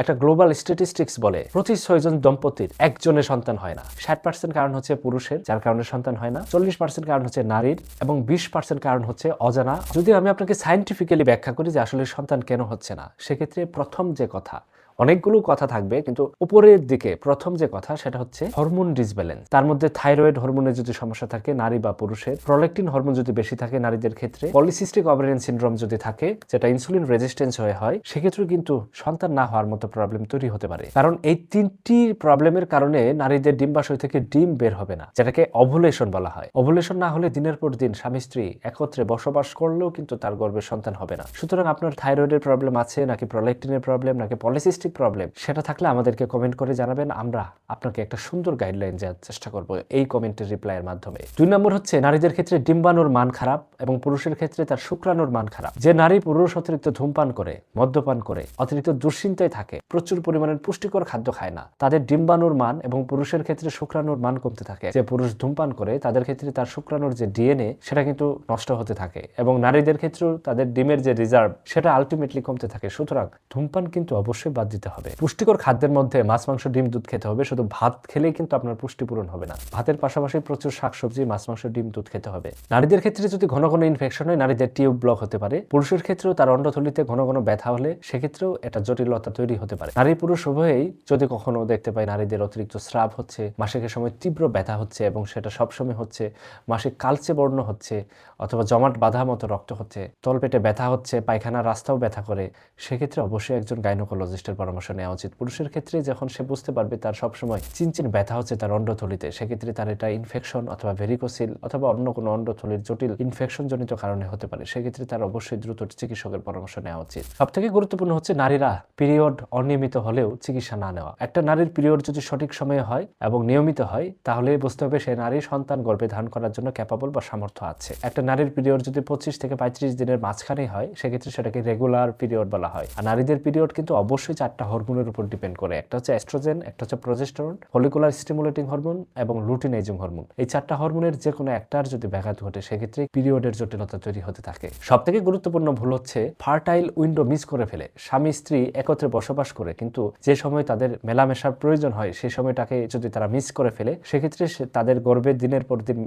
একটা global statistics বলে প্রতি 6 জন দম্পতির একজনের সন্তান হয় না। 60% কারণ হচ্ছে পুরুষের, যার কারণে সন্তান হয় না। 40% কারণ হচ্ছে নারীর এবং 20% কারণ হচ্ছে অজানা। যদি আমি আপনাকে সায়েন্টিফিক্যালি ব্যাখ্যা করি যে আসলে সন্তান কেন হচ্ছে না, সেক্ষেত্রে প্রথম যে কথা, অনেকগুলো কথা থাকবে, কিন্তু উপরের দিকে প্রথম যে কথা সেটা হচ্ছে হরমোন ডিসব্যালেন্স। তার মধ্যে থাইরয়েড হরমোনের যদি সমস্যা থাকে নারী বা পুরুষের, প্রোল্যাকটিন হরমোন যদি বেশি থাকে নারীদের ক্ষেত্রে, পলিসিস্টিক ওভারিয়ান সিনড্রোম যদি থাকে যেটা ইনসুলিন রেজিস্ট্যান্স হয়ে হয়, সেক্ষেত্রে কিন্তু সন্তান না হওয়ার মতো প্রবলেম তৈরি হতে পারে। কারণ এই তিনটি প্রবলেমের কারণে নারীদের ডিম্বাশয় থেকে ডিম বের হবে না, যেটাকে ওভুলেশন বলা হয়। ওভুলেশন না হলে দিনের পর দিন স্বামী স্ত্রী একত্রে বসবাস করলেও কিন্তু তার গর্ভে সন্তান হবে না। সুতরাং আপনার থাইরয়েডের প্রবলেম আছে নাকি প্রোল্যাকটিনের প্রবলেম নাকি পলিসিস্টিক প্রবলেম, সেটা থাকলে আমাদেরকে কমেন্ট করে জানাবেন। আমরা আপনাকে একটা সুন্দর গাইডলাইন দেওয়ার চেষ্টা করব এই কমেন্টের রিপ্লাইয়ের মাধ্যমে। 2 নম্বর হচ্ছে নারীদের ক্ষেত্রে ডিম্বাণুর মান খারাপ এবং পুরুষের ক্ষেত্রে তার শুক্রাণুর মান খারাপ। যে নারী পুরুষ অতিরিক্ত ধূমপান করে, মদ্যপান করে, অতিরিক্ত দুশ্চিন্তায় থাকে, প্রচুর পরিমাণের পুষ্টিকর খাদ্য খায় না, তাদের ডিম্বাণুর মান এবং পুরুষের ক্ষেত্রে শুক্রাণুর মান কমতে থাকে। যে পুরুষ ধূমপান করে তাদের ক্ষেত্রে তার শুক্রাণুর যে ডিএনএ সেটা কিন্তু নষ্ট হতে থাকে এবং নারীদের ক্ষেত্রেও তাদের ডিমের যে রিজার্ভ সেটা আলটিমেটলি কমতে থাকে। সুতরাং ধূমপান কিন্তু অবশ্যই বাদ দিতে হবে। পুষ্টিকর খাদ্যের মধ্যে মাছ, মাংস, ডিম, দুধ খেতে হবে। শুধু ভাত খেলেই কিন্তু আপনার পুষ্টি পূরণ হবে না। ভাতের পাশাপাশি প্রচুর শাকসবজি, মাছ, মাংস, ডিম, দুধ খেতে হবে। নারীদের ক্ষেত্রে যদি ঘন ঘন ইনফেকশন হয় নারীদের টিউব ব্লক হতে পারে। পুরুষের ক্ষেত্রেও তার অন্ডথলিতে ঘন ঘন ব্যথা হলে সেক্ষেত্রেও এটা জটিলতা তৈরি হতে পারে। নারী পুরুষ উভয়েই যদি কখনো দেখতে পায় নারীদের অতিরিক্ত স্রাব হচ্ছে, মাসিকের সময় তীব্র ব্যথা হচ্ছে এবং সেটা সবসময় হচ্ছে, মাসিক কালচে বর্ণ হচ্ছে অথবা জমাট বাঁধা মতো রক্ত হচ্ছে, তলপেটে ব্যথা হচ্ছে, পায়খানার রাস্তাও ব্যথা করে, সেক্ষেত্রে অবশ্যই একজন গাইনোকোলজিস্টের পরামর্শ নেওয়া উচিত। পুরুষের ক্ষেত্রে যখন সে বুঝতে পারবে তার সবসময় চিনচিন ব্যথা হচ্ছে তার অন্ডথলিতে, সেক্ষেত্রে তার এটা ইনফেকশন অথবা ভেরিকোসিল অথবা অন্য কোনো অন্ডথলির জটিল ইনফেকশন জনিত কারণে হতে পারে, সেক্ষেত্রে তার অবশ্যই দ্রুত চিকিৎসকের পরামর্শ নেওয়া উচিত। সবথেকে গুরুত্বপূর্ণ হচ্ছে নারীরা পিরিয়ড অনিয়মিত হলেও চিকিৎসা না নেওয়া। একটা নারীর পিরিয়ড যদি সঠিক সময়ে হয় এবং নিয়মিত হয় তাহলে বুঝতে হবে সে নারী সন্তান গর্ভে ধারণ করার জন্য ক্যাপাবল বা সামর্থ্য আছে। একটা নারীর পিরিয়ড যদি 25 থেকে 35 দিনের মাঝখানে হয় সেক্ষেত্রে সেটাকে রেগুলার পিরিয়ড বলা হয়। আর নারীদের পিরিয়ড কিন্তু অবশ্যই 4টা হরমোনের উপর ডিপেন্ড করে। একটা হচ্ছে এস্ট্রোজেন, একটা হচ্ছে প্রজেস্টেরন, ফলিকুলার স্টিমুলেটিং হরমোন এবং লুটিনাইজিং হরমোন। এই 4টা হরমোনের যে কোনো একটার যদি ব্যাঘাত ঘটে সেক্ষেত্রে পিরিয়ডের জটিলতা তৈরি হতে থাকে। সবথেকে গুরুত্বপূর্ণ ভুল হচ্ছে ফার্টাইল উইন্ডো মিস করে ফেলে। স্বামী স্ত্রী একত্রে বসবাস করে কিন্তু যে সময় তাদের মেলামেশার প্রয়োজন হয় সেই সময়টাকে যদি তারা মিস করে ফেলে সেক্ষেত্রে তাদের গর্ভে দিনের পর দিন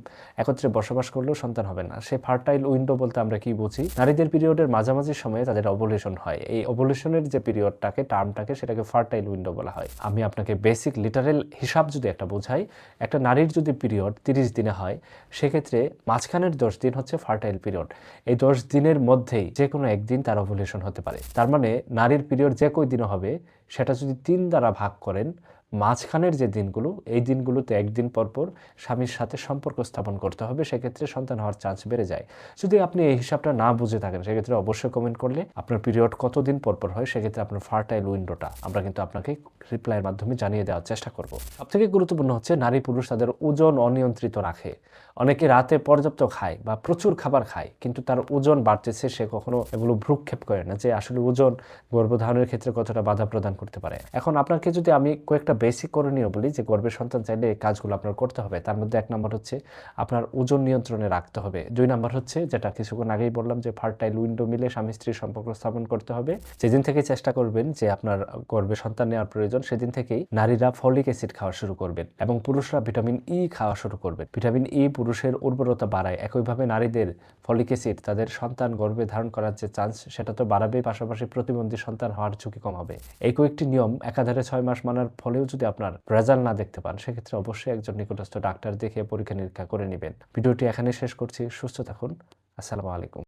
একত্রে বসবাস করলেও সন্তান হবে না। সেই ফার্টাইল উইন্ডো বলতে আমরা কি বুঝি? নারীদের পিরিয়ডের মাঝামাঝি সময়ে তাদের ওভুলেশন হয়। এই ওভুলেশনের যে পিরিয়ডটাকে টার্মটাকে সেটাকে ফার্টাইল উইন্ডো বলা হয়। আমি আপনাকে বেসিক লিটারেল হিসাব যদি একটা বোঝাই, একটা নারীর যদি পিরিয়ড 30 দিনে হয় সেক্ষেত্রে মাঝখানের 10 দিন হচ্ছে ফার্টাইল পিরিয়ড। এই 10 দিনের মধ্যেই যে কোনো একদিন তার ওভুলেশন হতে পারে। তার মানে নারীর পিরিয়ড যে কই দিনে হবে সেটা যদি 3 দ্বারা ভাগ করেন, মাঝখানের যে দিনগুলো এই দিনগুলোতে একদিন পরপর স্বামীর সাথে সম্পর্ক স্থাপন করতে হবে, সেক্ষেত্রে সন্তান হওয়ার চান্স বেড়ে যায়। যদি আপনি এই হিসাবটা না বুঝে থাকেন সেক্ষেত্রে অবশ্যই কমেন্ট করলে আপনার পিরিয়ড কতদিন পরপর হয় সেক্ষেত্রে আপনার ফার্টাইল উইন্ডোটা আমরা কিন্তু আপনাকে রিপ্লাইয়ের মাধ্যমে জানিয়ে দেওয়ার চেষ্টা করব। সবথেকে গুরুত্বপূর্ণ হচ্ছে নারী পুরুষ তাদের ওজন অনিয়ন্ত্রিত রাখে। অনেকে রাতে পর্যাপ্ত খায় বা প্রচুর খাবার খায় কিন্তু তার ওজন বাড়তেছে, সে কখনো এগুলো ভ্রুক্ষেপ করে না যে আসলে ওজন গর্ভধারণের ক্ষেত্রে কতটা বাধা প্রদান করতে পারে। এখন আপনাকে যদি আমি কয়েকটা বেসিক করণীয় বলি যে গর্ভের সন্তান চাইলে এই কাজগুলো আপনার করতে হবে, তার মধ্যে 1 নম্বর হচ্ছে আপনার ওজন নিয়ন্ত্রণে রাখতে হবে। 2 নম্বর হচ্ছে যেটা কিছুক্ষণ আগেই বললাম যে ফার্টাইল উইন্ডো মিলে স্বামী স্ত্রীর সম্পর্ক স্থাপন করতে হবে। যেদিন থেকে চেষ্টা করবেন যে আপনার গর্ভে সন্তান নেওয়ার প্রয়োজন সেদিন থেকেই নারীরা ফলিক অ্যাসিড খাওয়া শুরু করবেন এবং পুরুষরা ভিটামিন ই খাওয়া শুরু করবেন। ভিটামিন ই পুরুষের উর্বরতা বাড়ায়, একইভাবে নারীদের ফলিক অ্যাসিড তাদের সন্তান গর্ভে ধারণ করার যে চান্স সেটা তো বাড়াবে, পাশাপাশি প্রতিবন্ধী সন্তান হওয়ার ঝুঁকি কমাবে। এই কয়েকটি নিয়ম একাধারে 6 মাস মানার ফলেও যদি আপনার রেজাল্ট না দেখতে পান সেক্ষেত্রে অবশ্যই একজন নিকটস্থ ডাক্তার দেখে পরীক্ষা নিরীক্ষা করে নেবেন। ভিডিওটি এখানে শেষ করছি। সুস্থ থাকুন। আসসালামু আলাইকুম।